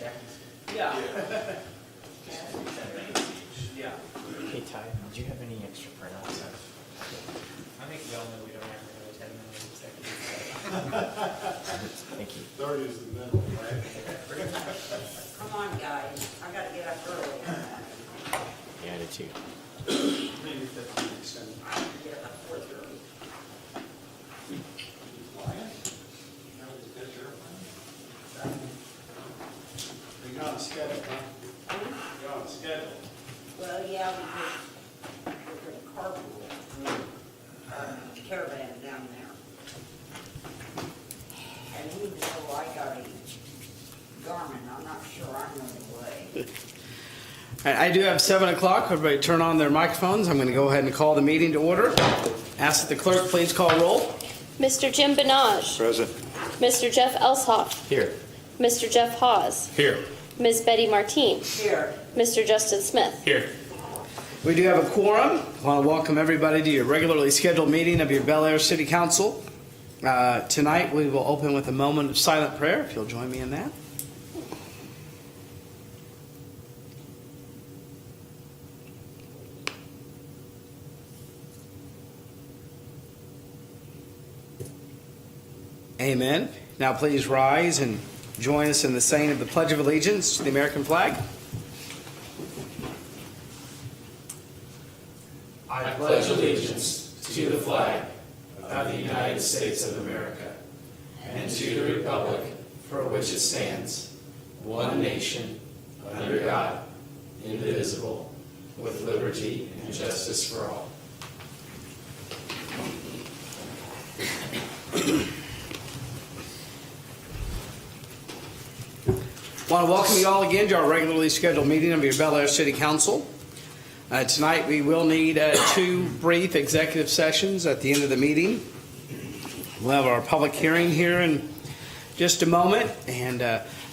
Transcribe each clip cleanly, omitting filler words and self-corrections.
Yeah. Yeah. Hey Ty, did you have any extra printouts? I think we all know we don't ever really have another executive Thank you. Third is the middle, right? Come on, guys, I gotta get up early. Yeah, I did too. Maybe 15 extended. Get up at 4:30. Lion? No, is that your plan? You're on a schedule, huh? You're on a schedule. Well, yeah, because we're gonna carpool, caravan down there. And even though I got a Garmin, I'm not sure I know the way. All right, I do have 7 o'clock. Everybody turn on their microphones. I'm going to go ahead and call the meeting to order. Ask that the clerk please call roll. Mr. Jim Benage. Present. Mr. Jeff Elshoff. Here. Mr. Jeff Hawes. Here. Ms. Betty Martine. Here, Mr. Justin Smith. Here. We do have a quorum. I want to welcome everybody to your regularly scheduled meeting of your Bel Aire City Council. Tonight we will open with a moment of silent prayer, if you'll join me in that. Amen. Now please rise and join us in the saying of the Pledge of Allegiance to the American flag. I pledge allegiance to the flag of the United States of America and to the republic for which it stands, one nation, under God, indivisible, with liberty and justice for all. I want to welcome you all again to our regularly scheduled meeting of your Bel Aire City Council. Tonight we will need 2 brief executive sessions at the end of the meeting. We'll have our public hearing here in just a moment and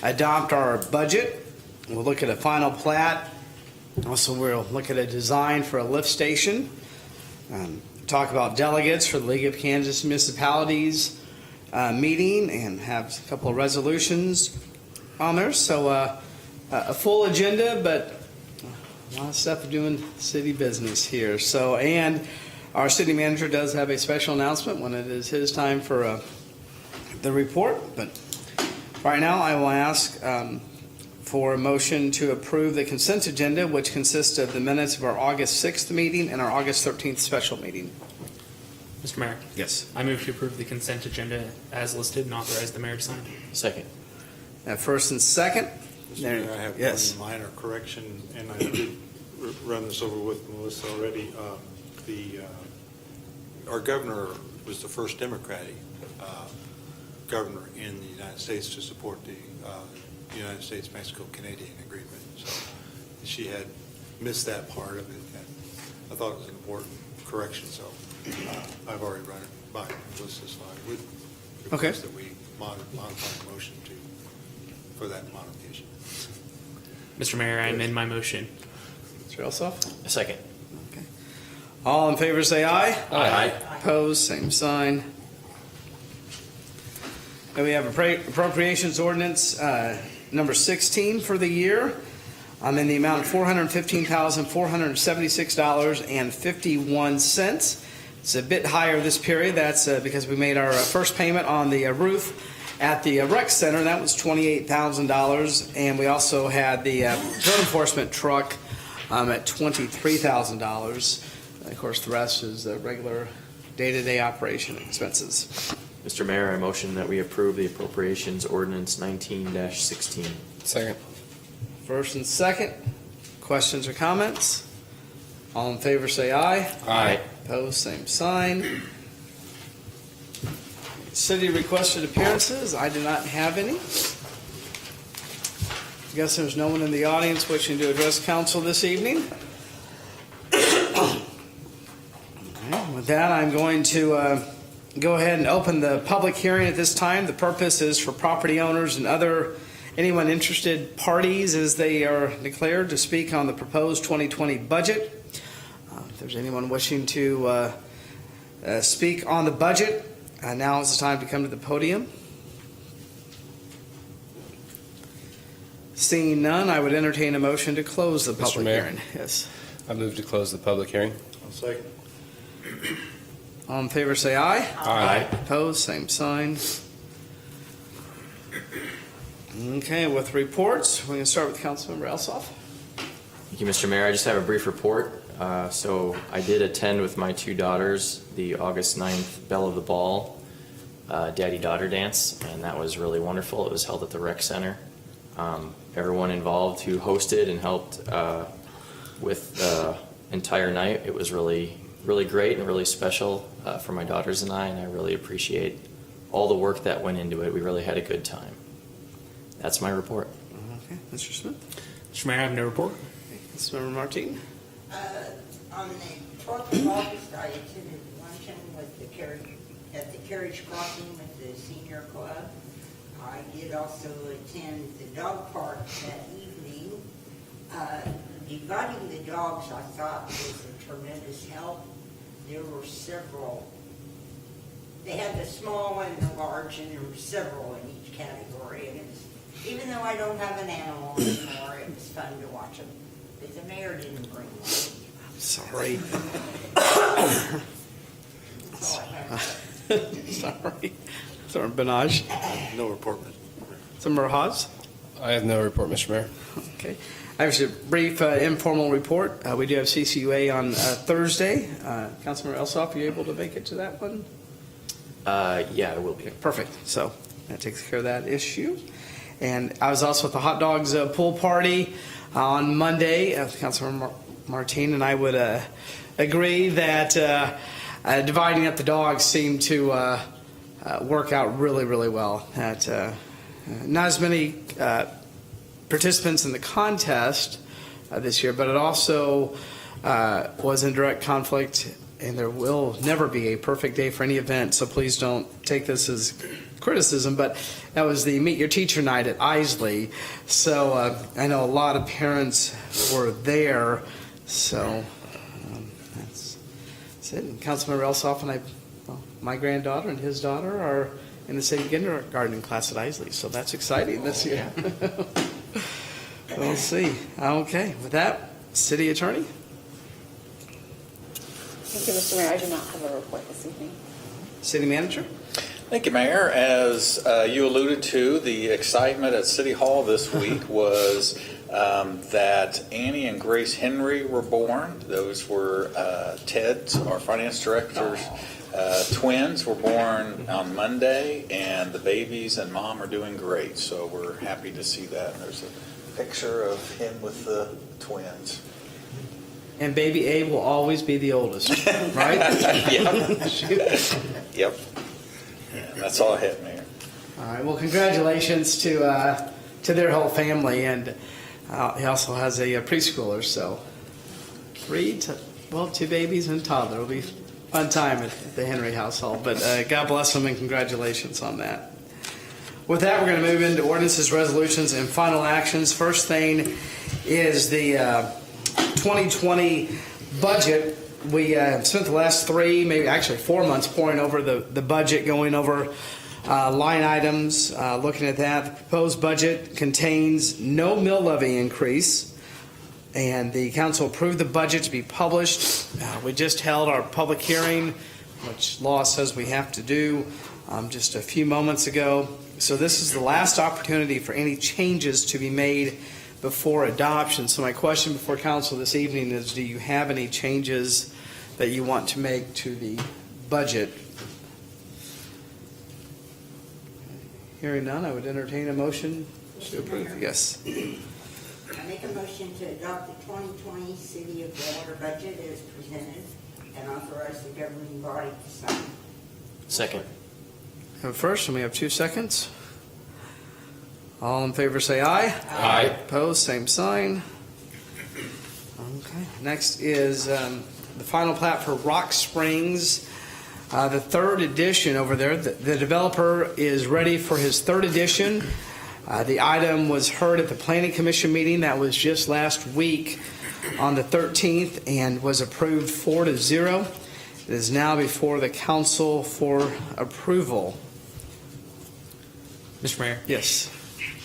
adopt our budget. We'll look at a final plat. Also, we'll look at a design for a lift station. Talk about delegates for the League of Kansas Municipalities meeting and have a couple of resolutions on there. So a full agenda, but a lot of stuff doing city business here. So, and our city manager does have a special announcement when it is his time for the report. But right now, I will ask for a motion to approve the consent agenda, which consists of the minutes of our August 6th meeting and our August 13th special meeting. Mr. Mayor, Yes. I move to approve the consent agenda as listed and authorize the mayor to sign. Second. First and second. Mr. There- Mayor, I have yes. one minor correction, and I did run this over with Melissa already. Our governor was the first Democratic governor in the United States to support the United States-Mexico-Canadian agreement. So she had missed that part of it, and I thought it was an important correction, so I've already run it by Melissa, so I would request that we modify the motion for that modification. Mr. Mayor, I amend my motion. Mr. Elsoff? A second. Okay. All in favor say aye. Aye. Opposed, same sign. And we have appropriations ordinance number 16 for the year. In the amount of $415,476.51. It's a bit higher this period. That's because we made our first payment on the roof at the rec center. That was $28,000. And we also had the code enforcement truck at $23,000. Of course, the rest is the regular day-to-day operation expenses. Mr. Mayor, I motion that we approve the appropriations ordinance 19-16. Second. First and second, questions or comments? All in favor say aye. Aye. Opposed, same sign. City requested appearances, I do not have any. I guess there's no one in the audience wishing to address council this evening. Okay, with that, I'm going to go ahead and open the public hearing at this time. The purpose is for property owners and anyone interested parties as they are declared to speak on the proposed 2020 budget. If there's anyone wishing to speak on the budget, now is the time to come to the podium. Seeing none, I would entertain a motion to close the public Mayor? hearing. Yes. I move to close the public hearing. I'll second. All in favor, say aye. Aye. Opposed, same sign. Okay, with reports, we can start with Councilmember Elsoff. Thank you, Mr. Mayor. I just have a brief report. So I did attend with my two daughters the August 9th Belle of the Ball daddy-daughter dance, and that was really wonderful. It was held at the rec center. Everyone involved who hosted and helped with the entire night, it was really, really great and really special for my daughters and I really appreciate all the work that went into it. We really had a good time. That's my report. Okay, Mr. Smith. Mr. Mayor, I have no report. Councilmember Martin. On the 12th of August, I attended luncheon with at the carriage crossing with the senior club. I did also attend the dog park that evening. Dividing the dogs, I thought, was a tremendous help. There were several. They had the small and the large, and there were several in each category. And it was, even though I don't have an animal anymore, it was fun to watch them. But the mayor didn't bring one. Sorry. That's all I have. Sorry. Sorry, Benaj. No report, Mr. Councilmember Hawes. I have no report, Mr. Mayor. Okay. I have just a brief informal report. We do have CCUA on Thursday. Councilmember Elsoff, are you able to make it to that one? Yeah, I will be. Perfect. So that takes care of that issue. And I was also at the hot dogs pool party on Monday. Councilmember Martin and I would agree that dividing up the dogs seemed to work out really, really well. That not as many participants in the contest this year, but it also was in direct conflict, and there will never be a perfect day for any event, so please don't take this as criticism, but that was the Meet Your Teacher night at Isley. So I know a lot of parents were there, so that's it. And Councilmember Elsoff and my granddaughter and his daughter are in the same kindergarten class at Isley, so that's exciting this year. We'll see. Okay, with that, City Attorney. Thank you, Mr. Mayor. I do not have a report this evening. City Manager. Thank you, Mayor. As you alluded to, the excitement at City Hall this week was that Annie and Grace Henry were born. Those were Ted's, our finance director's twins, were born on Monday, and the babies and mom are doing great. So we're happy to see that. And there's a picture of him with the twins. And baby A will always be the oldest, right? Yep. And that's all I have, Mayor. All right. Well, congratulations to their whole family, and he also has a preschooler. So two babies and a toddler. It'll be a fun time at the Henry household. But God bless them and congratulations on that. With that, we're going to move into ordinances, resolutions, and final actions. First thing is the 2020 budget. We spent the last 3, maybe actually 4 months pouring over the budget, going over line items, looking at that. The proposed budget contains no mill levy increase, and the council approved the budget to be published. We just held our public hearing, which law says we have to do, just a few moments ago. So this is the last opportunity for any changes to be made before adoption. So my question before council this evening is, do you have any changes that you want to make to the budget? Hearing none, I would entertain a motion to approve. Yes. I make a motion to adopt the 2020 City of Bel Aire budget as presented and authorize the governing body to sign. Second. First, and we have 2 seconds. All in favor say aye. Aye. Opposed, same sign. Okay. Next is the final plat for Rock Springs, the 3rd edition over there. The developer is ready for his 3rd edition. The item was heard at the Planning Commission meeting that was just last week on the 13th and was approved 4-0. It is now before the council for approval. Mr. Mayor, Yes.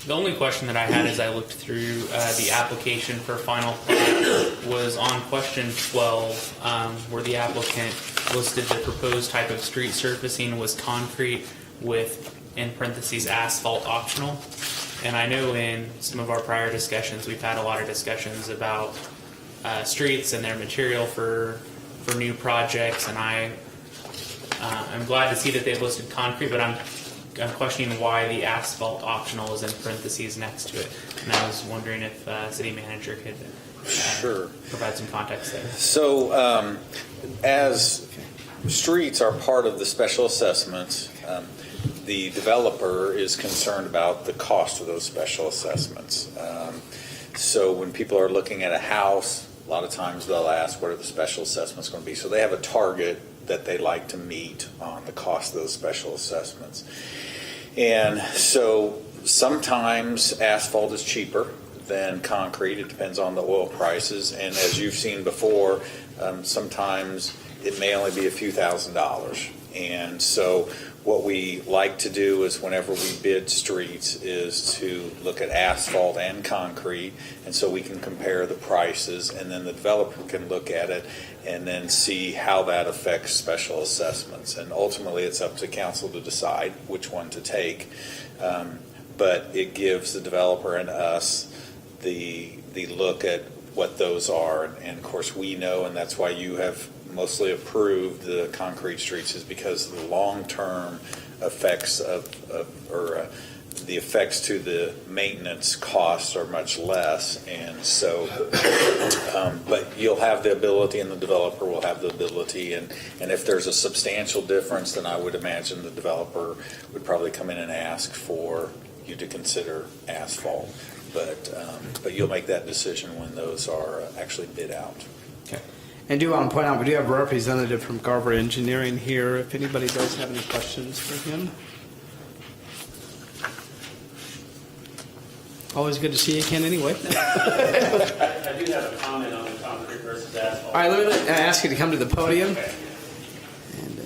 The only question that I had as I looked through the application for final plat was on question 12, where the applicant listed the proposed type of street surfacing was concrete with, in parentheses, asphalt optional. And I know in some of our prior discussions, we've had a lot of discussions about streets and their material for new projects, and I'm glad to see that they've listed concrete, but I'm questioning why the asphalt optional is in parentheses next to it. And I was wondering if city manager could Sure. provide some context there. So, as streets are part of the special assessments, the developer is concerned about the cost of those special assessments. So when people are looking at a house, a lot of times they'll ask, what are the special assessments going to be? So they have a target that they like to meet on the cost of those special assessments. And so sometimes asphalt is cheaper than concrete. It depends on the oil prices. And as you've seen before, sometimes it may only be a few $1,000s. And so what we like to do is whenever we bid streets is to look at asphalt and concrete, and so we can compare the prices, and then the developer can look at it and then see how that affects special assessments. And ultimately it's up to council to decide which one to take, but it gives the developer and us the look at what those are. And of course we know, and that's why you have mostly approved the concrete streets, is because of the long-term effects the effects to the maintenance costs are much less. And so, but you'll have the ability, and the developer will have the ability, and if there's a substantial difference, then I would imagine the developer would probably come in and ask for you to consider asphalt. But you'll make that decision when those are actually bid out. Okay. And do want to point out, we do have a representative from Garber Engineering here, if anybody does have any questions for him. Always good to see you, Ken, anyway. I do have a comment on the concrete versus asphalt. All right, let me ask you to come to the podium. Okay. And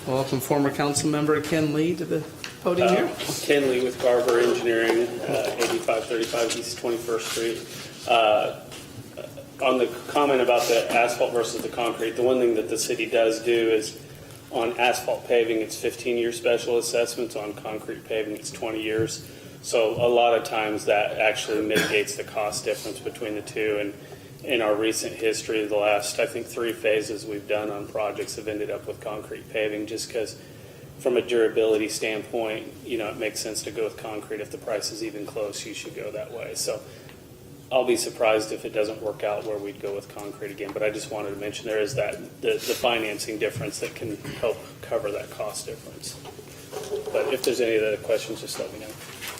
welcome former council member Ken Lee to the podium here. Ken Lee with Garber Engineering, 8535 East 21st Street. On the comment about the asphalt versus the concrete, the one thing that the city does do is on asphalt paving, it's 15-year special assessments. On concrete paving, it's 20 years. So a lot of times that actually mitigates the cost difference between the two. And in our recent history, the last, I think, 3 phases we've done on projects have ended up with concrete paving, just because from a durability standpoint, it makes sense to go with concrete. If the price is even close, you should go that way. So I'll be surprised if it doesn't work out where we'd go with concrete again. But I just wanted to mention there is that the financing difference that can help cover that cost difference. But if there's any other questions, just let me know.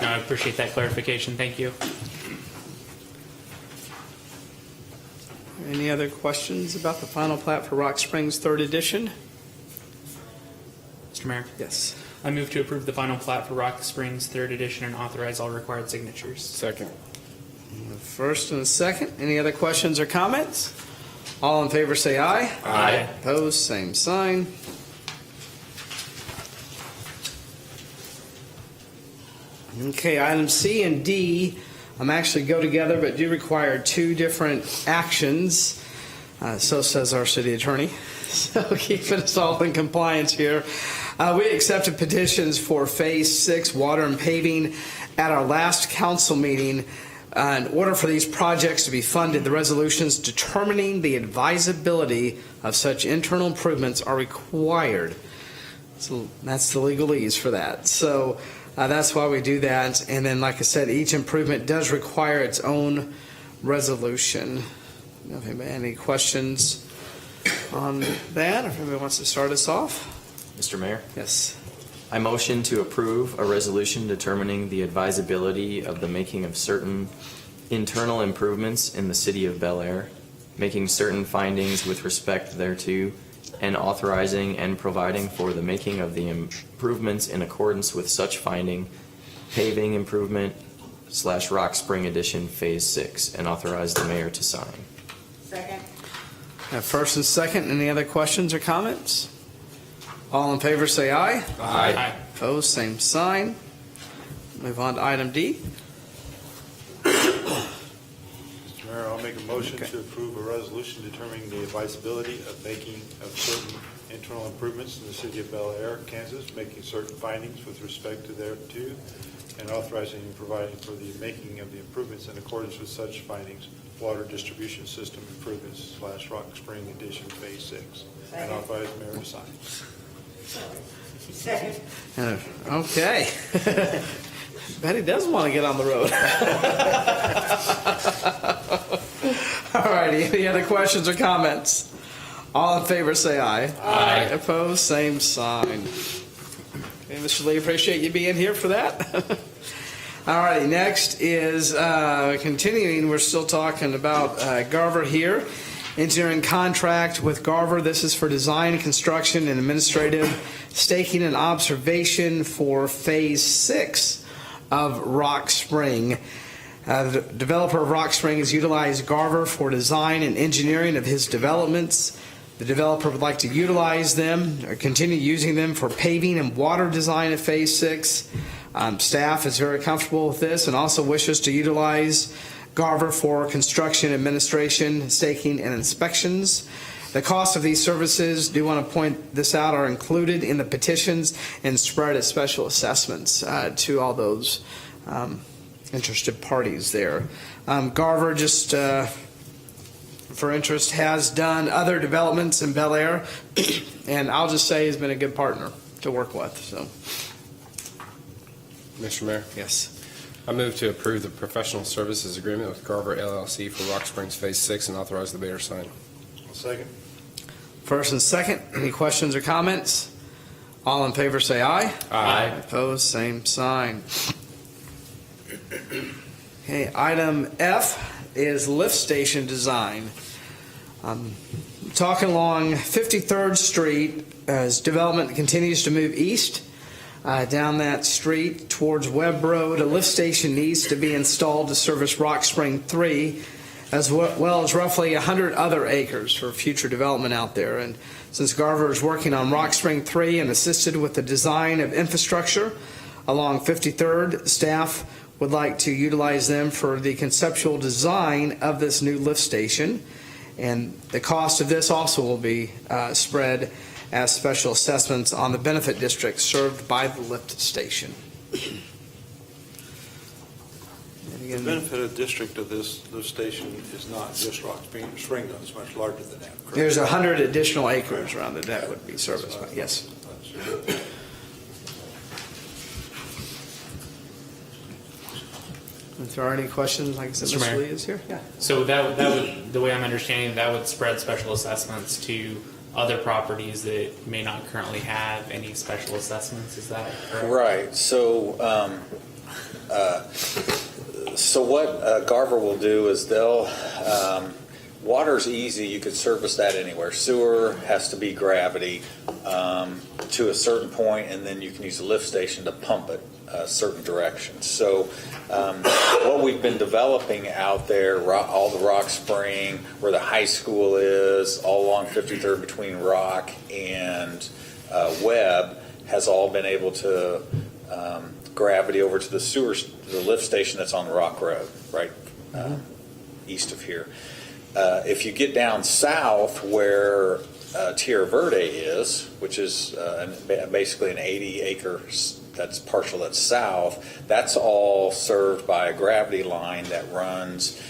No, I appreciate that clarification. Thank you. Any other questions about the final plat for Rock Springs 3rd Edition? Mr. Mayor, Yes. I move to approve the final plat for Rock Springs 3rd Edition and authorize all required signatures. Second. First and a second. Any other questions or comments? All in favor say aye. Aye. Opposed, same sign. Okay, item C and D actually go together, but do require 2 different actions. So says our city attorney. So keeping us all in compliance here. We accepted petitions for Phase 6 water and paving at our last council meeting. In order for these projects to be funded, the resolutions determining the advisability of such internal improvements are required. So that's the legalese for that. So that's why we do that. And then, like I said, each improvement does require its own resolution. If anybody had any questions on that, or if anybody wants to start us off? Mr. Mayor? Yes. I motion to approve a resolution determining the advisability of the making of certain internal improvements in the city of Bel Aire, making certain findings with respect thereto, and authorizing and providing for the making of the improvements in accordance with such finding, paving improvement / Rock Spring Edition Phase 6, and authorize the mayor to sign. Second. First and second, any other questions or comments? All in favor say aye. Aye. Opposed, same sign. Move on to item D. Mr. Mayor, I'll make a motion Okay. to approve a resolution determining the advisability of making of certain internal improvements in the city of Bel Aire, Kansas, making certain findings with respect to thereto, and authorizing and providing for the making of the improvements in accordance with such findings, water distribution system improvements / Rock Spring Addition Phase 6, and authorize the mayor to sign. Second. Okay. Betty does want to get on the road. All righty. Any other questions or comments? All in favor say aye. Aye. Opposed, same sign. Okay, Mr. Lee, appreciate you being here for that. All righty. Next is continuing. We're still talking about Garver here. Engineering contract with Garver. This is for design, construction, and administrative staking and observation for Phase 6 of Rock Spring. The developer of Rock Spring has utilized Garver for design and engineering of his developments. The developer would like to utilize them or continue using them for paving and water design of Phase 6. Staff is very comfortable with this and also wishes to utilize Garver for construction, administration, staking, and inspections. The cost of these services, do want to point this out, are included in the petitions and spread as special assessments to all those interested parties there. Garver, just for interest, has done other developments in Bel Aire, and I'll just say has been a good partner to work with. So, Mr. Mayor, yes. I move to approve the professional services agreement with Garver LLC for Rock Springs Phase 6 and authorize the mayor to sign. I'll second. First and second, any questions or comments? All in favor say aye. Aye. Opposed, same sign. Okay, item F is lift station design. Talking along 53rd Street as development continues to move east down that street towards Webb Road. A lift station needs to be installed to service Rock Spring 3, as well as roughly 100 other acres for future development out there. And since Garver is working on Rock Spring 3 and assisted with the design of infrastructure along 53rd, staff would like to utilize them for the conceptual design of this new lift station. And the cost of this also will be spread as special assessments on the benefit district served by the lift station. The benefit of district of this lift station is not just Rock Spring, though, it's much larger than that, correct? There's 100 additional acres around it that would be serviced by, yes. If there are any questions, like I said, Mr. Mr. Mayor. Lee is here. Yeah. So that would, the way I'm understanding, that would spread special assessments to other properties that may not currently have any special assessments. Is that correct? Right. So what Garver will do is they'll water's easy. You could service that anywhere. Sewer has to be gravity to a certain point, and then you can use a lift station to pump it certain directions. So what we've been developing out there, all the Rock Spring, where the high school is, all along 53rd between Rock and Webb, has all been able to gravity over to the lift station that's on Rock Road, right east of here. If you get down south where Tierra Verde is, which is basically an 80-acre that's partial that's south, that's all served by a gravity line that runs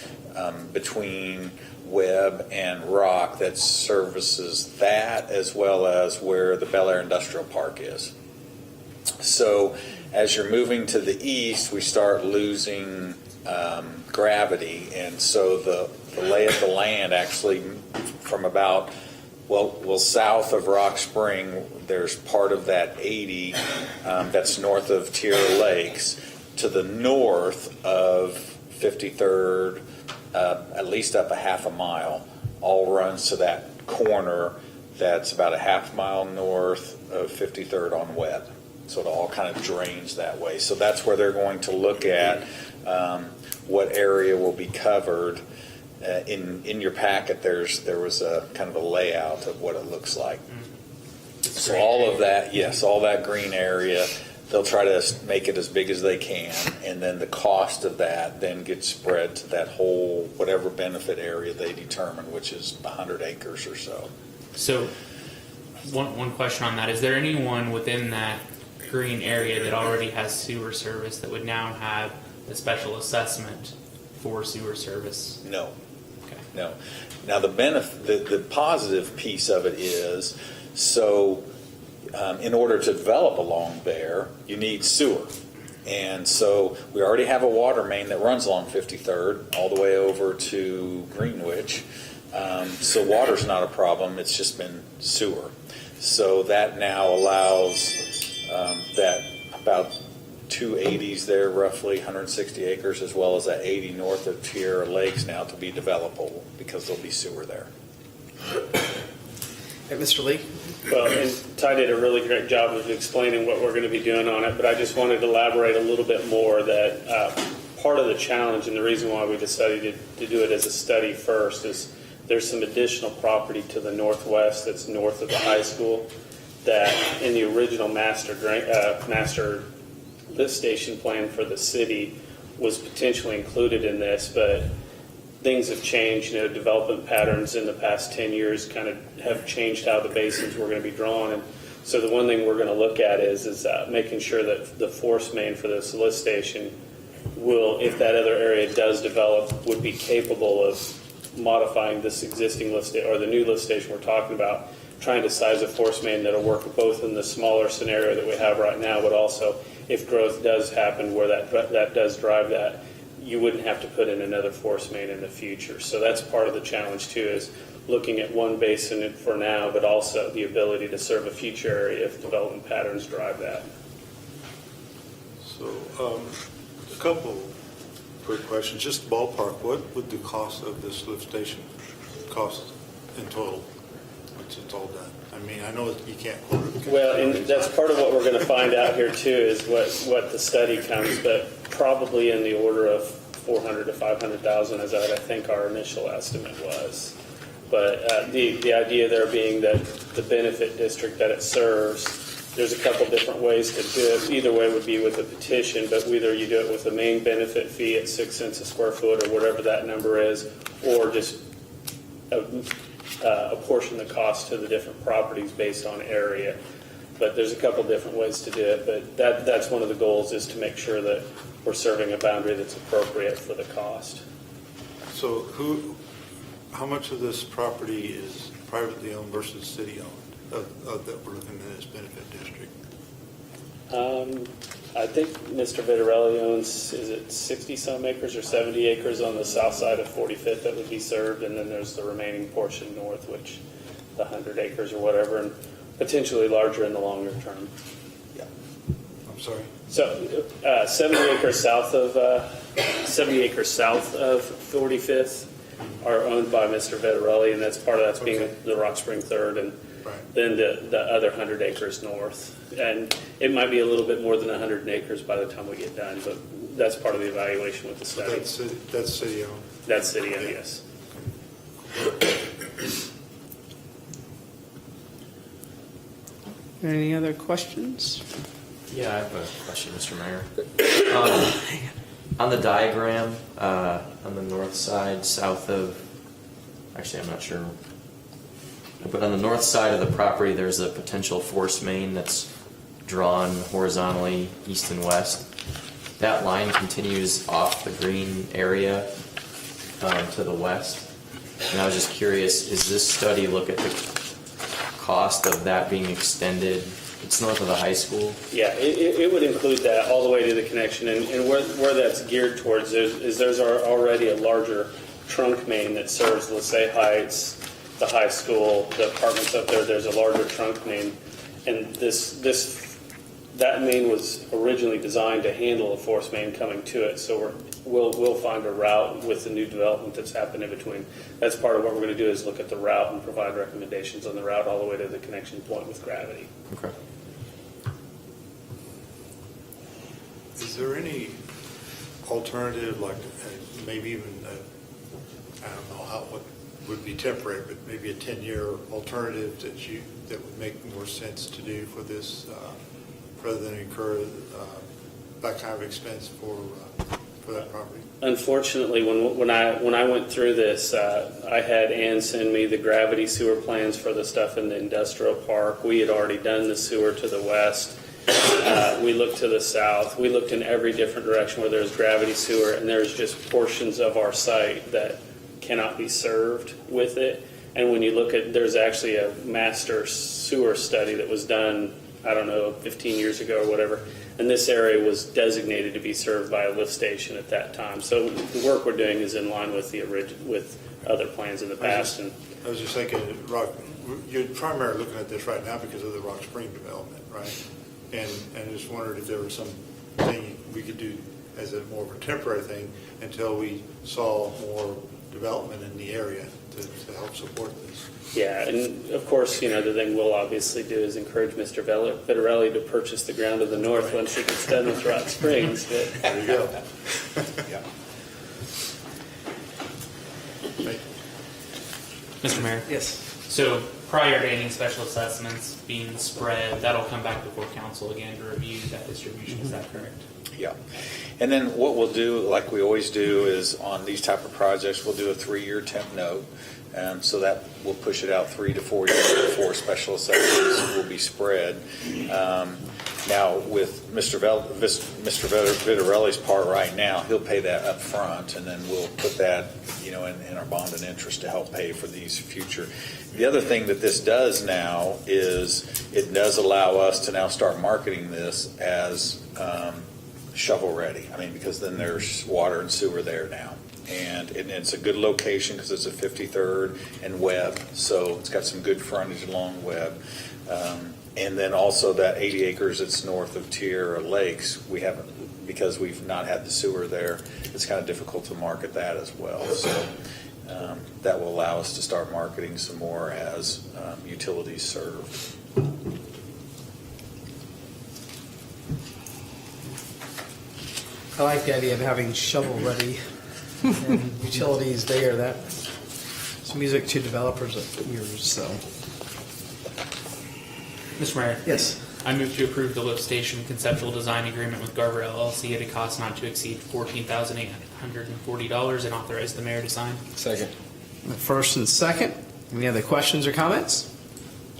between Webb and Rock that services that, as well as where the Bel Aire Industrial Park is. So as you're moving to the east, we start losing gravity, and so the lay of the land actually from about south of Rock Spring, there's part of that 80 that's north of Tierra Lakes, to the north of 53rd, at least up a half a mile, all runs to that corner that's about a half mile north of 53rd on Webb. So it all kind of drains that way. So that's where they're going to look at what area will be covered. In your packet, there was a kind of a layout of what it looks like. So all of that, yes, all that green area, they'll try to make it as big as they can, and then the cost of that then gets spread to that whole, whatever benefit area they determine, which is 100 acres or so. So, one question on that: is there anyone within that green area that already has sewer service that would now have a special assessment for sewer service? No. Okay. No. Now, the positive piece of it is, so in order to develop along there, you need sewer. And so we already have a water main that runs along 53rd all the way over to Greenwich. So water's not a problem, it's just been sewer. So that now allows that about 280s there, roughly 160 acres, as well as that 80 north of Tierra Lakes now to be developable because there'll be sewer there. Hey, Mr. Lee? Well, and Ty did a really great job of explaining what we're going to be doing on it, but I just wanted to elaborate a little bit more that part of the challenge and the reason why we decided to do it as a study first is there's some additional property to the northwest that's north of the high school that in the original master lift station plan for the city was potentially included in this, but things have changed. Development patterns in the past 10 years kind of have changed how the basins were going to be drawn. And so the one thing we're going to look at is making sure that the force main for this lift station will, if that other area does develop, would be capable of modifying this existing lift station or the new lift station we're talking about, trying to size a force main that'll work both in the smaller scenario that we have right now, but also if growth does happen where that does drive that, you wouldn't have to put in another force main in the future. So that's part of the challenge too, is looking at one basin for now, but also the ability to serve a future area if development patterns drive that. So, a couple quick questions. Just ballpark, what would the cost of this lift station cost in total once it's all done? I mean, I know you can't quote it. Well, and that's part of what we're going to find out here too, is what the study comes, but probably in the order of 400 to 500,000, as I think our initial estimate was. But the idea there being that the benefit district that it serves, there's a couple different ways to do it. Either way would be with a petition, but whether you do it with a main benefit fee at 6 cents a square foot or whatever that number is, or just apportion the cost to the different properties based on area. But there's a couple different ways to do it, but that's one of the goals, is to make sure that we're serving a boundary that's appropriate for the cost. So how much of this property is privately owned versus city owned that we're looking at this benefit district? I think Mr. Vitarelli owns, is it 60 some acres or 70 acres on the south side of 45th that would be served, and then there's the remaining portion north, which the 100 acres or whatever, and potentially larger in the longer term. Yeah. I'm sorry? So 70 acres south of 45th are owned by Mr. Vitarelli, and that's part of that's being the Rock Spring Third, and then the other 100 acres north. And it might be a little bit more than 100 acres by the time we get done, but that's part of the evaluation with the study. That's city owned? That's city owned, yes. Any other questions? Yeah, I have a question, Mr. Mayor. On the diagram, on the north side, south of, actually I'm not sure, but on the north side of the property, there's a potential force main that's drawn horizontally east and west. That line continues off the green area to the west. And I was just curious, is this study look at the cost of that being extended? It's north of the high school. Yeah, it would include that all the way to the connection, and where that's geared towards there's already a larger trunk main that serves LaSalle Heights, the high school, the apartments up there. There's a larger trunk main, and that main was originally designed to handle a force main coming to it. So we'll find a route with the new development that's happened in between. That's part of what we're going to do, is look at the route and provide recommendations on the route all the way to the connection point with gravity. Okay. Is there any alternative, like maybe even, I don't know what would be temporary, but maybe a 10-year alternative that would make more sense to do for this rather than incur that kind of expense for that property? Unfortunately, when I went through this, I had Ann send me the gravity sewer plans for the stuff in the industrial park. We had already done the sewer to the west. We looked to the south. We looked in every different direction where there's gravity sewer, and there's just portions of our site that cannot be served with it. And when you look at, there's actually a master sewer study that was done, I don't know, 15 years ago or whatever, and this area was designated to be served by a lift station at that time. So the work we're doing is in line with with other plans in the past. And I was just thinking, you're primarily looking at this right now because of the Rock Spring development, right? And I just wondered if there was something we could do as a more of a temporary thing until we saw more development in the area to help support this. yeah, and of course, the thing we'll obviously do is encourage Mr. Vittorelli to purchase the ground to the north once he gets done with Rock Springs. But There you go. Yeah. Mr. Mayor? Yes. So prior to any special assessments being spread, that'll come back before council again to review that distribution, is that correct? Yeah. And then what we'll do, like we always do, is on these type of projects, we'll do a 3-year temp note. So that will push it out 3 to 4 years before special assessments will be spread. Now, with Mr. Vittorelli's part right now, he'll pay that up front, and then we'll put that, in our bond and interest to help pay for these future. The other thing that this does now is it does allow us to now start marketing this as shovel ready. I mean, because then there's water and sewer there now. And it's a good location because it's a 53rd and Webb, so it's got some good frontage along Webb. And then also that 80 acres that's north of Tierra Lakes, we haven't, because we've not had the sewer there, it's kind of difficult to market that as well. So that will allow us to start marketing some more as utilities served. I like the idea of having shovel-ready and utilities there. That's music to developers' ears, so. Mr. Mayor? Yes. I move to approve the lift station conceptual design agreement with Garver LLC at a cost not to exceed $14,840 and authorize the mayor to sign. Second. The first and second. Any other questions or comments?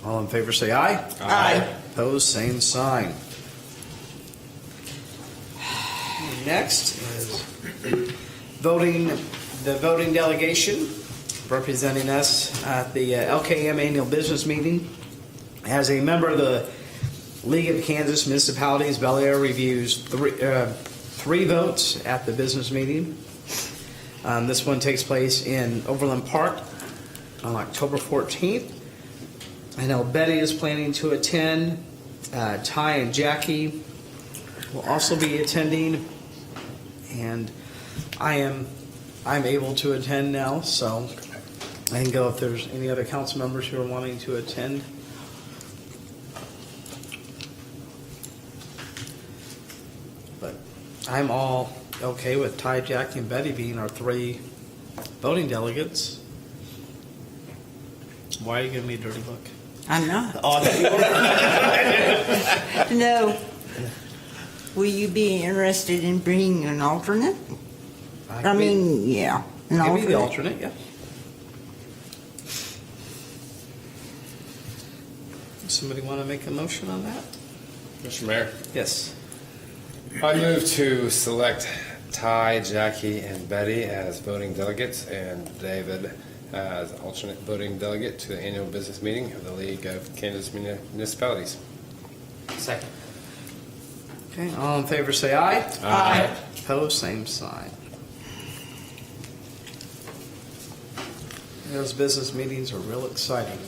All in favor say aye. Aye. Opposed, same sign. Next is the voting delegation representing us at the LKM annual business meeting. As a member of the League of Kansas Municipalities, Bel Aire reviews three votes at the business meeting. This one takes place in Overland Park on October 14th. I know Betty is planning to attend. Ty and Jackie will also be attending. And I'm able to attend now, so I can go if there's any other council members who are wanting to attend. But I'm all okay with Ty, Jackie, and Betty being our 3 voting delegates. Why are you giving me a dirty look? I'm not. Oh, No. Will you be interested in being an alternate? I mean, yeah, an Give me alternate. the alternate, yeah. Somebody want to make a motion on that? Mr. Mayor, Yes. I move to select Ty, Jackie, and Betty as voting delegates and David as alternate voting delegate to the annual business meeting of the League of Kansas Municipalities. Second. Okay, all in favor say aye. Aye. Opposed, same sign. Those business meetings are real exciting.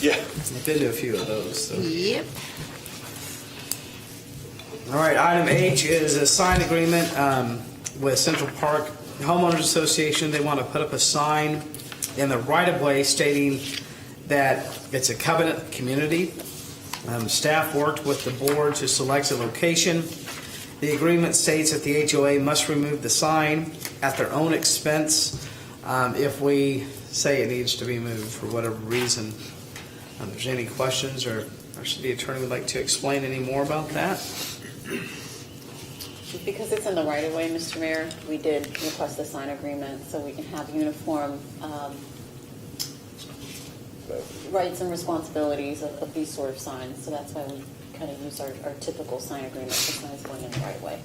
Yeah. I've been to a few of those. So. Yep. All right, item H is a sign agreement with Central Park Homeowners Association. They want to put up a sign in the right-of-way stating that it's a covenant community. Staff worked with the board to select a location. The agreement states that the HOA must remove the sign at their own expense if we say it needs to be moved for whatever reason. If there's any questions or Our city attorney would like to explain any more about that. Because it's in the right of way, Mr. Mayor, we did request a sign agreement so we can have uniform rights and responsibilities of these sort of signs. So that's why we kind of use our typical sign agreement for signs going in the right of way.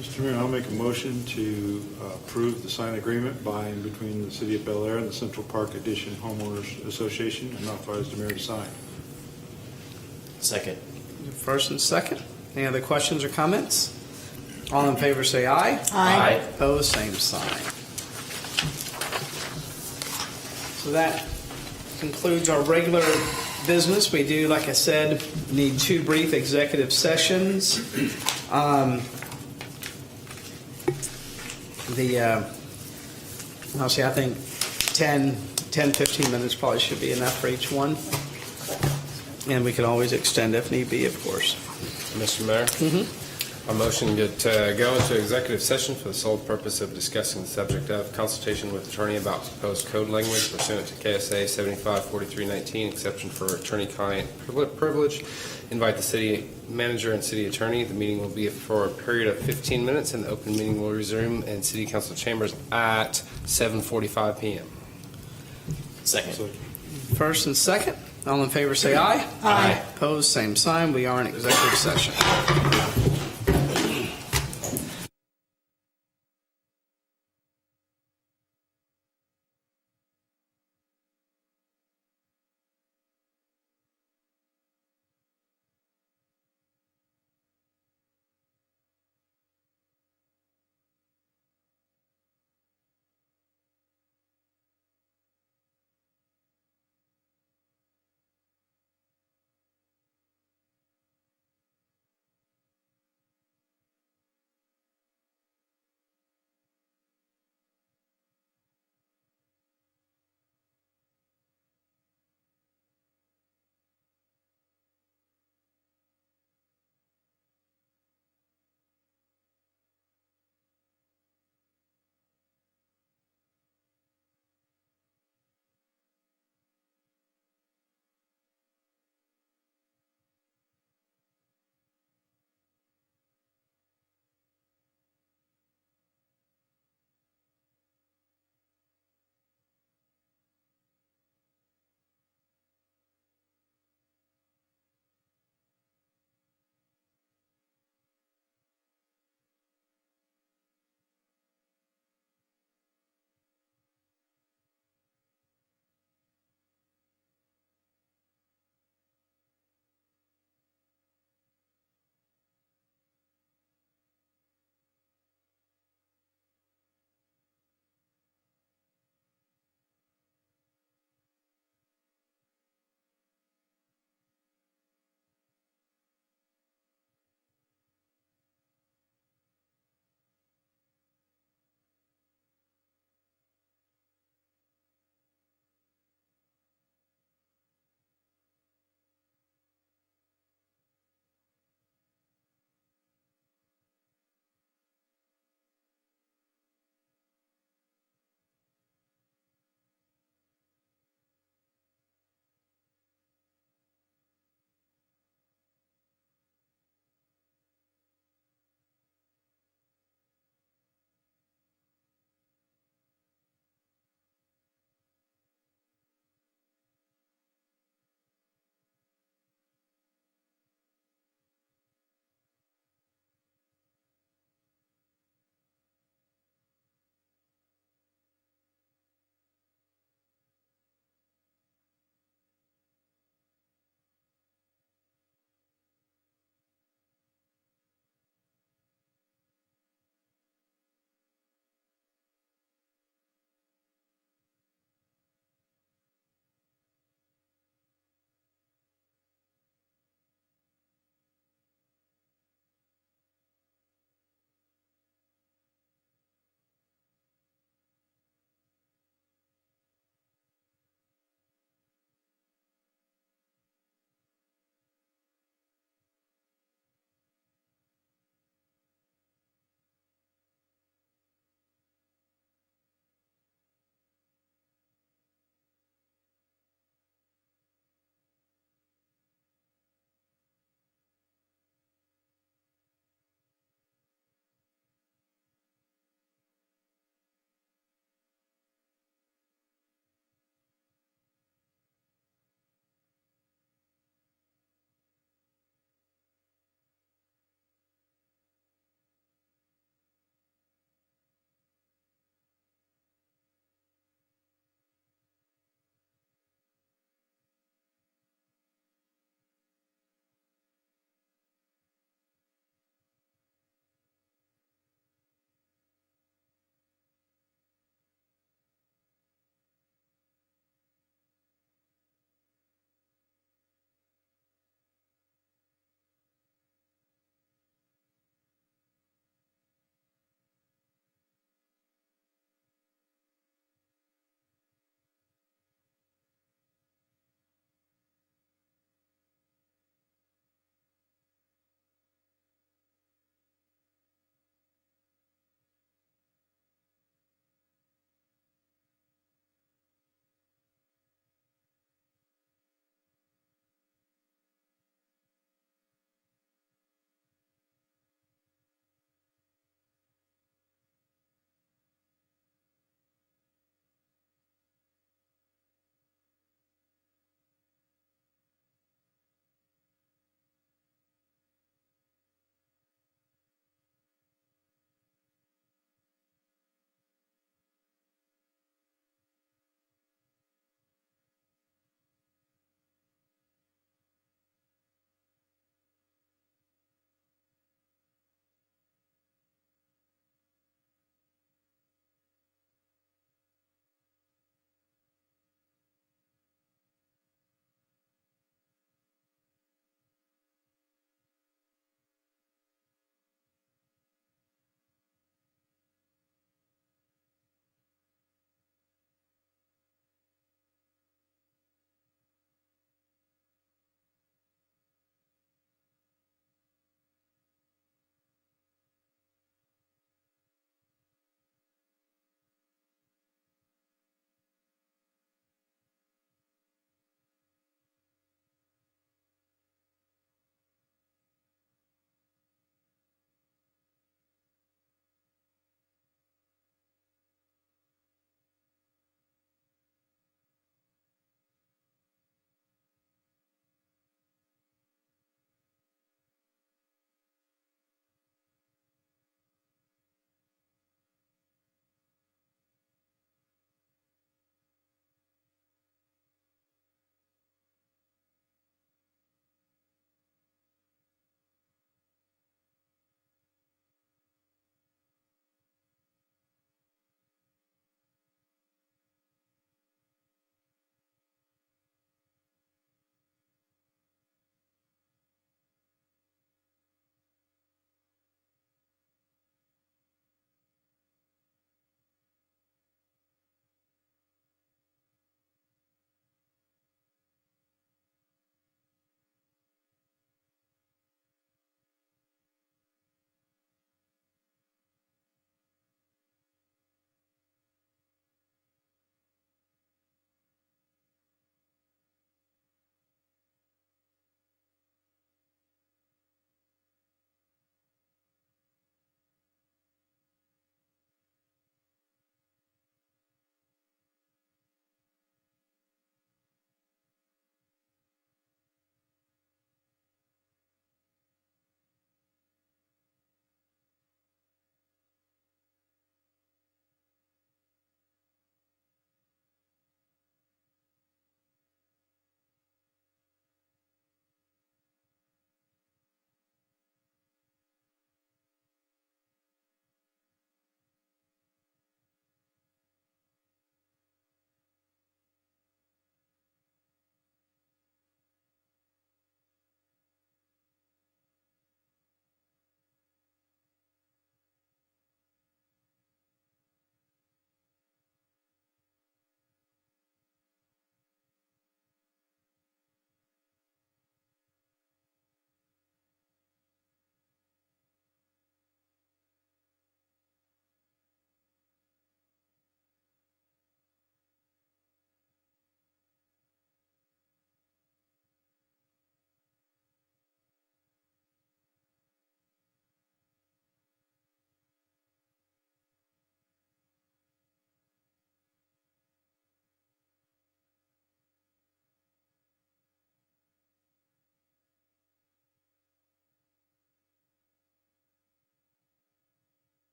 Mr. Mayor, I'll make a motion to approve the sign agreement by and between the City of Bel Aire and the Central Park Addition Homeowners Association and authorize the mayor to sign. Second. First and second. Any other questions or comments? All in favor say aye. Aye. Opposed, same sign. So that concludes our regular business. We do, like I said, need 2 brief executive sessions. I'll say I think 10, 15 minutes probably should be enough for each one. And we can always extend if need be, of course. Mr. Mayor? A motion to go into executive session for the sole purpose of discussing the subject of consultation with attorney about proposed code language pursuant to KSA 754319, exception for attorney-client privilege. Invite the city manager and city attorney. The meeting will be for a period of 15 minutes, and the open meeting will resume in city council chambers at 7:45 p.m. Second. First and second. All in favor say aye. Aye. Opposed, same sign. We are in executive session.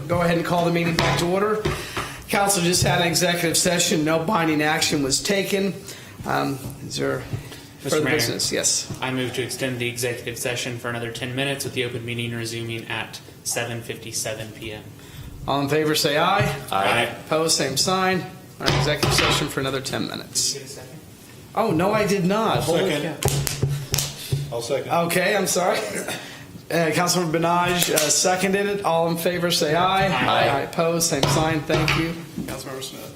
Go ahead and call the meeting back to order. Council just had an executive session. No binding action was taken. Is there further Mayor. business? Yes. I move to extend the executive session for another 10 minutes with the open meeting resuming at 7:57 p.m. All in favor, say aye. Aye. Opposed, same sign. Our executive session for another 10 minutes. Get a second? Oh, no, I did not. Holy Second. cow. I'll second. Okay, I'm sorry. Councilman Benaj seconded it. All in favor, say aye. Aye. Opposed, same sign. Thank you. Councilmember Smith.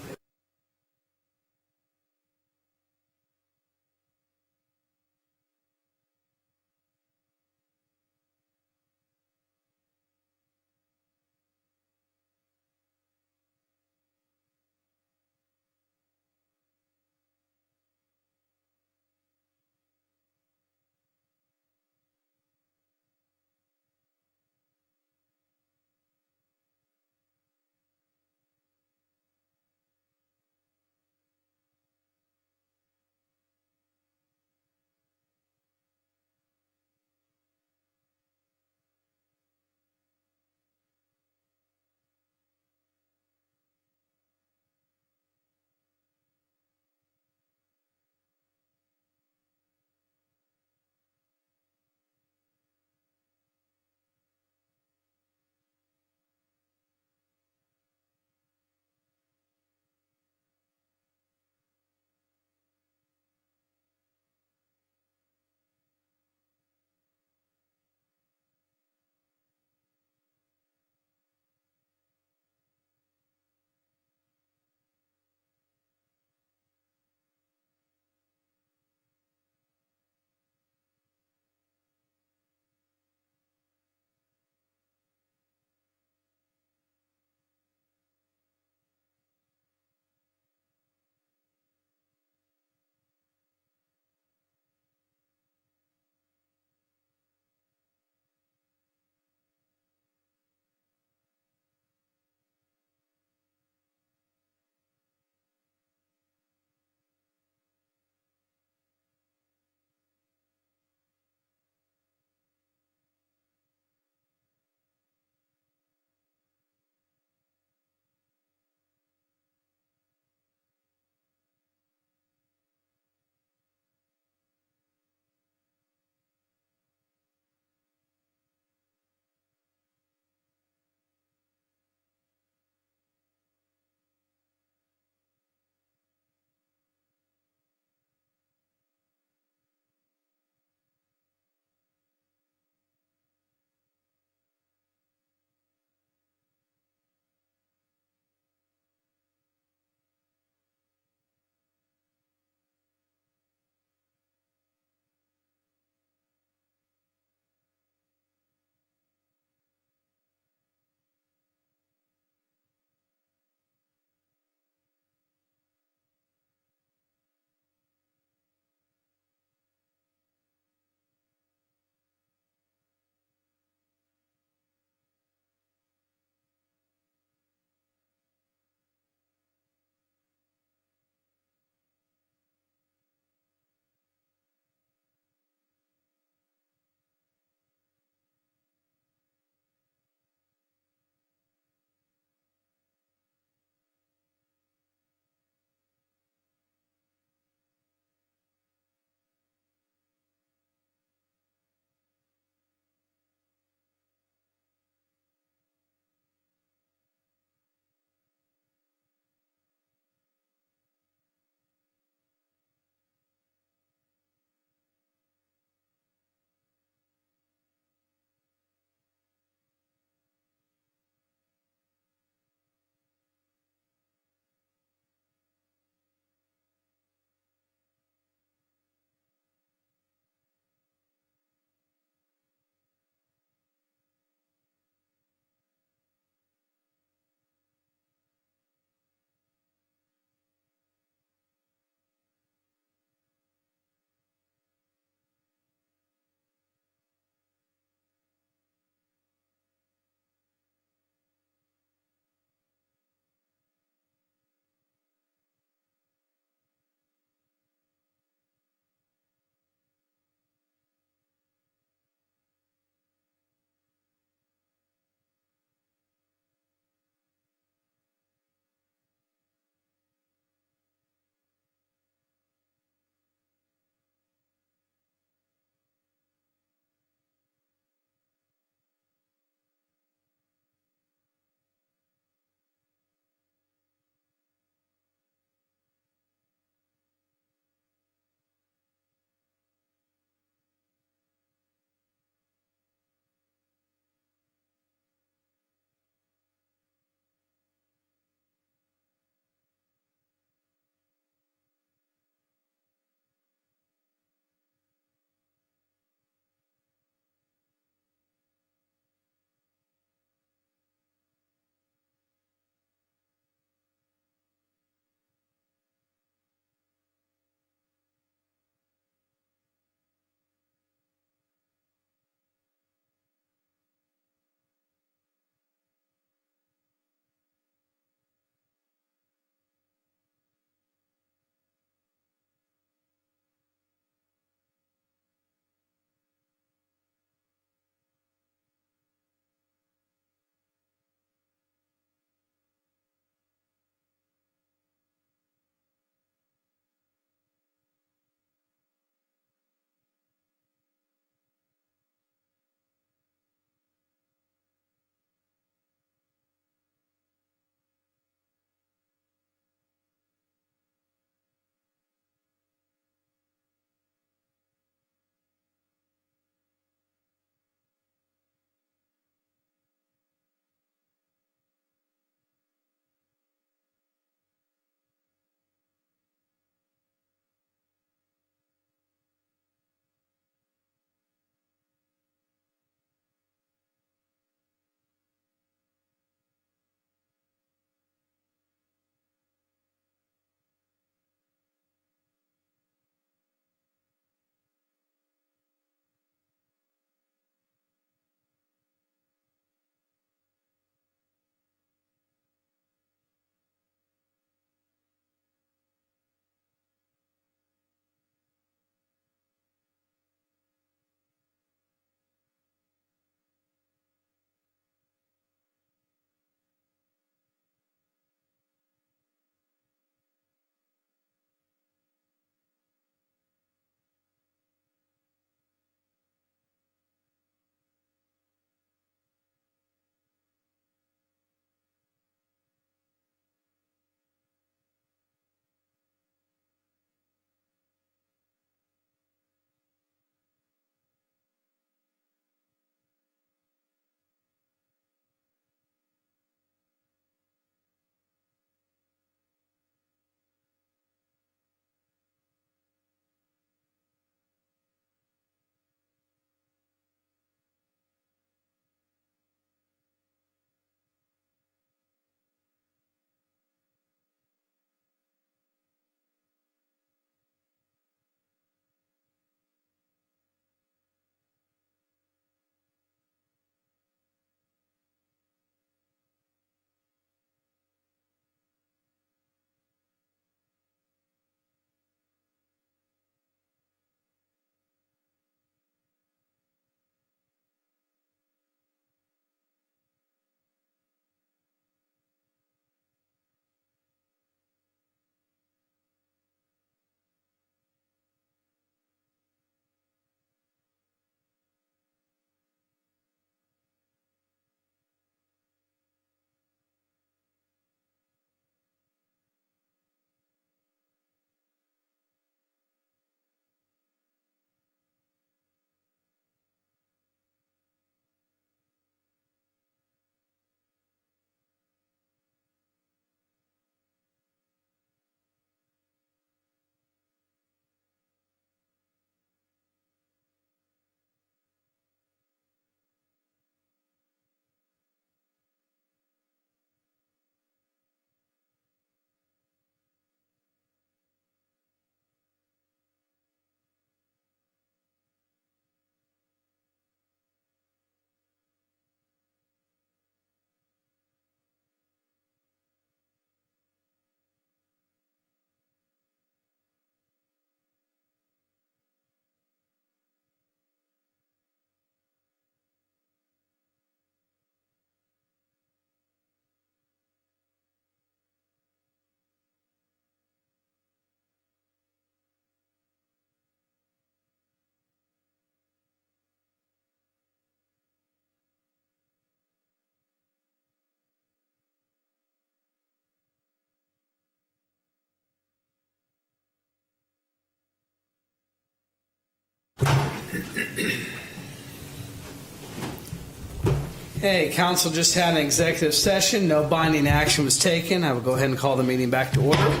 Hey, council just had an executive session. No binding action was taken. I will go ahead and call the meeting back to order.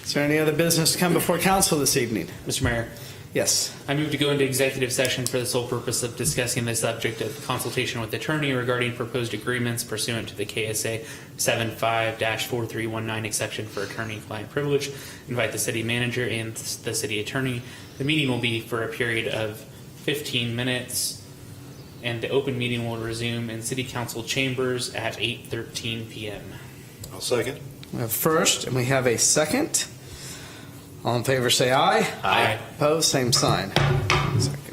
Is there any other business to come before council this evening? Mr. Mayor, Yes. I move to go into executive session for the sole purpose of discussing the subject of consultation with attorney regarding proposed agreements pursuant to the KSA 75-4319 exception for attorney-client privilege. Invite the city manager and the city attorney. The meeting will be for a period of 15 minutes, and the open meeting will resume in city council chambers at 8:13 p.m. I'll second. We have first and we have a second. All in favor say aye. Aye. Opposed, same sign. Second.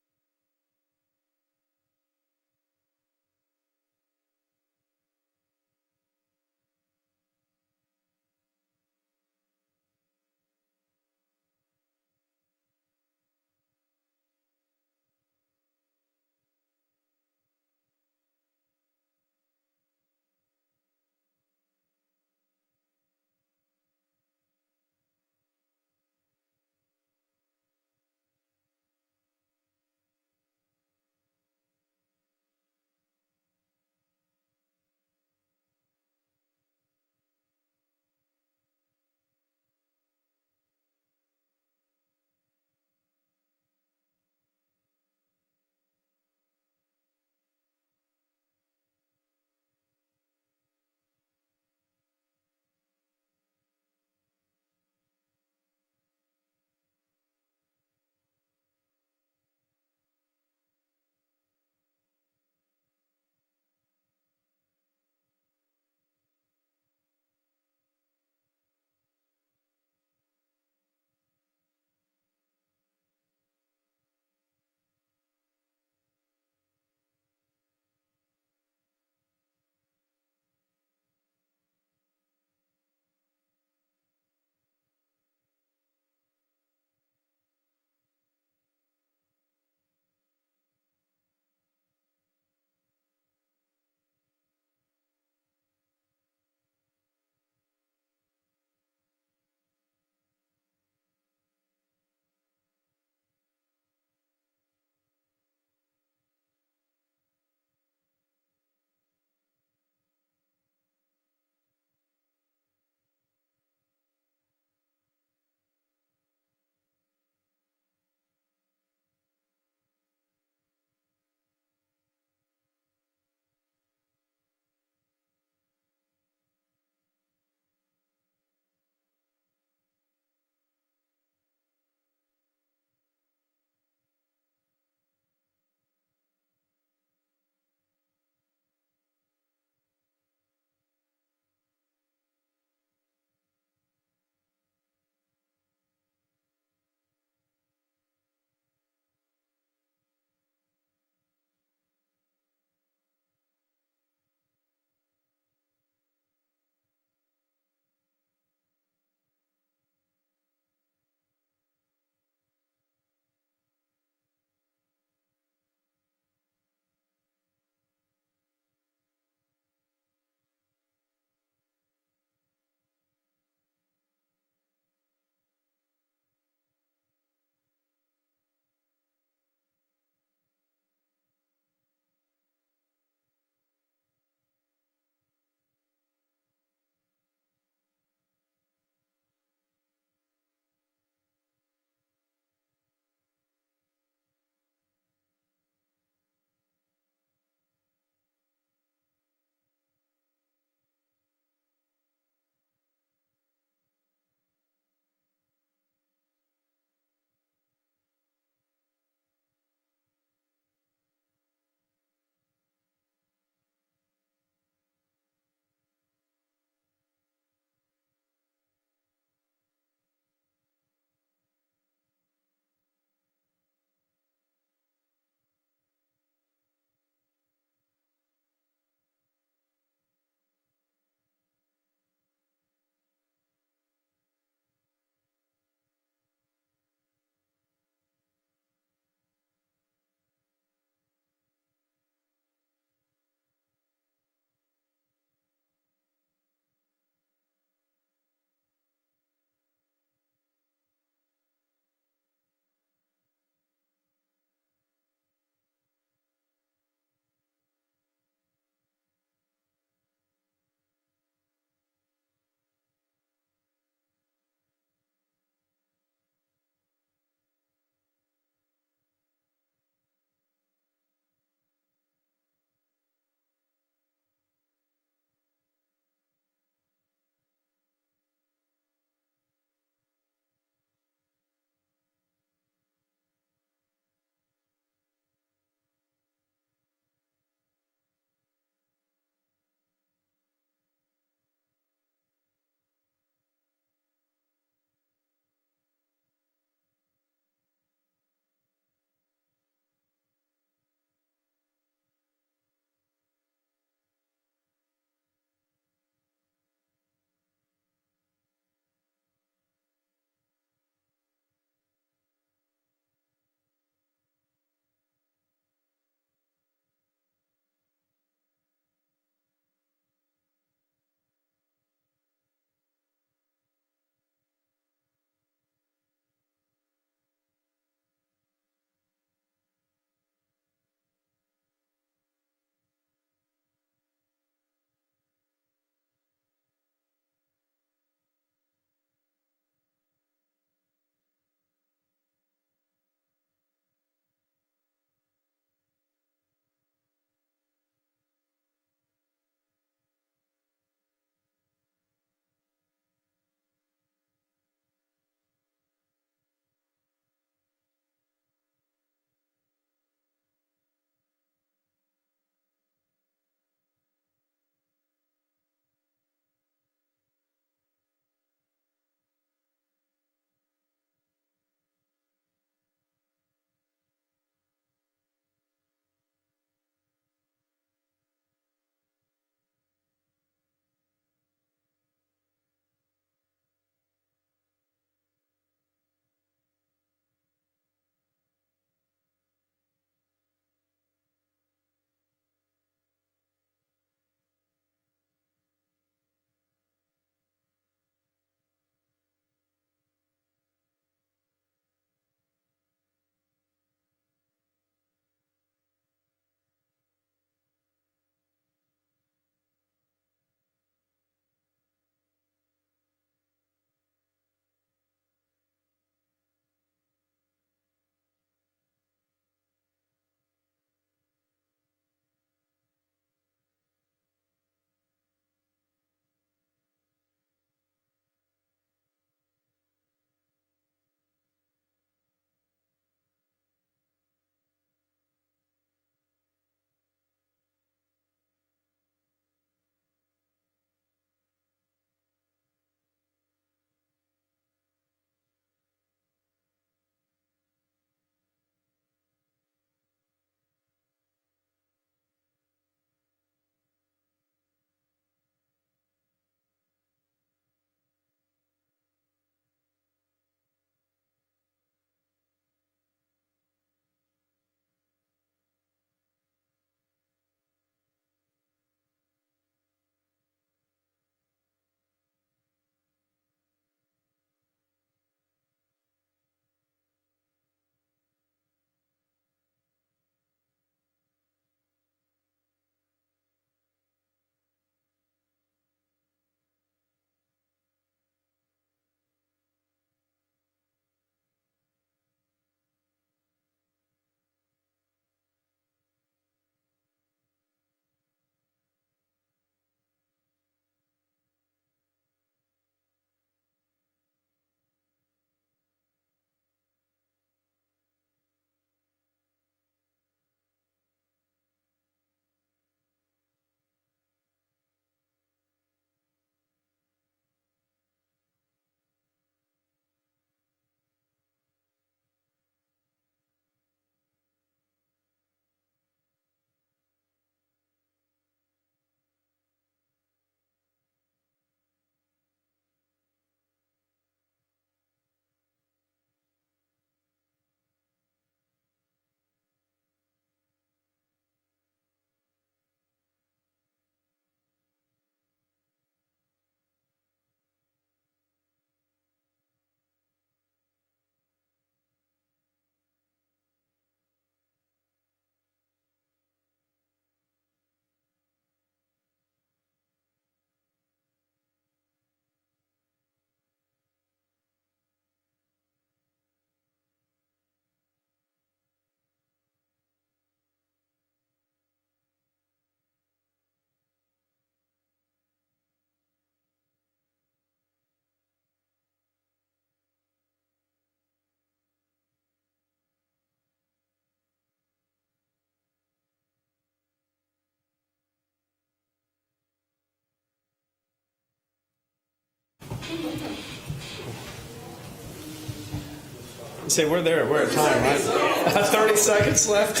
Say, we're there, we're at time, right? 30 seconds left.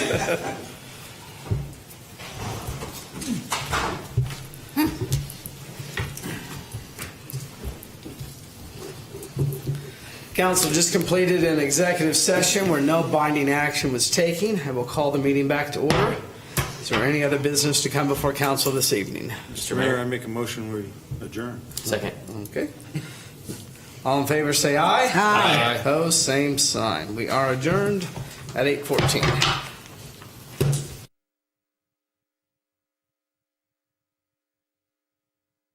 Council just completed an executive session where no binding action was taken. I will call the meeting back to order. Is there any other business to come before council this evening? Mr. Mayor, I make a motion we adjourn. Second. Okay. All in favor, say aye. Aye. Opposed, same sign. We are adjourned at 8:14.